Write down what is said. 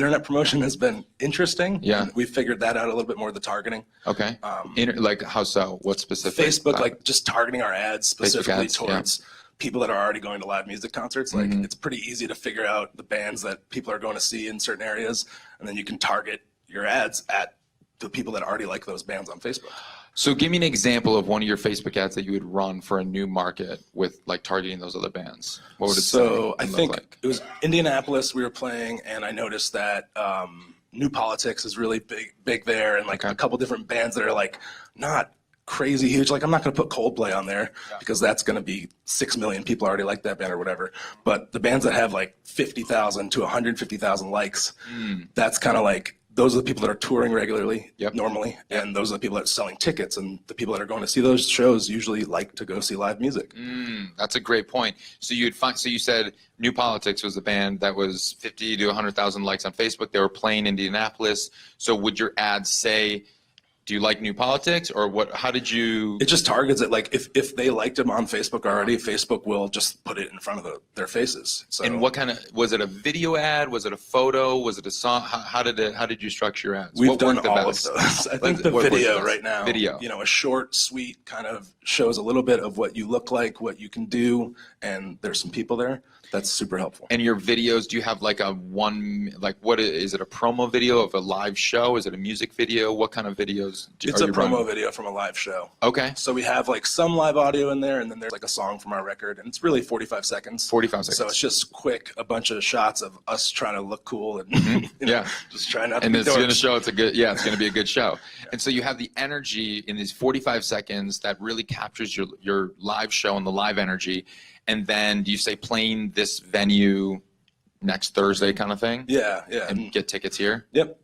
internet promotion has been interesting. Yeah. And we figured that out a little bit more, the targeting. Okay. Like how so? What specific? Facebook, like just targeting our ads specifically ads, towards people that are already going to live music concerts. Like it's pretty easy to figure out the bands that people are going to see in certain areas, and then you can target your ads at the people that already like those bands on Facebook. So give me an example of one of your Facebook ads that you would run for a new market with like targeting those other bands. What would it So say I think like? it was Indianapolis we were playing, and I noticed that New Politics is really big there, and like a couple different bands that are like not crazy huge. Like I'm not going to put Coldplay on there because that's going to be 6 million people already like that band or whatever. But the bands that have like 50,000 to 150,000 likes, that's kind of like, those are the people that are touring regularly normally, and those are the people that are selling tickets, and the people that are going to see those shows usually like to go see live music. That's a great point. So you'd find, so you said New Politics was a band that was 50 to 100,000 likes on Facebook. They were playing Indianapolis. So would your ads say, do you like New Politics, or what? How did you? It just targets it. Like if they liked them on Facebook already, Facebook will just put it in front of their faces. So. And what kind of, was it a video ad? Was it a photo? Was it a song? How did you structure your ads? We've done all of those. I think the video right now. Video. You know, a short, sweet kind of shows a little bit of what you look like, what you can do, and there's some people there. That's super helpful. And your videos, do you have like what is it, a promo video of a live show? Is it a music video? What kind of videos are you running? It's a promo video from a live show. Okay. So we have like some live audio in there, and then there's like a song from our record, and it's really 45 seconds. 45 seconds. So it's just quick, a bunch of shots of us trying to look cool and just trying not to be dorks. And it's going to show it's going to be a good show. And so you have the energy in these 45 seconds that really captures your live show and the live energy. And then do you say playing this venue next Thursday kind of thing? Yeah. And get tickets here? Yep.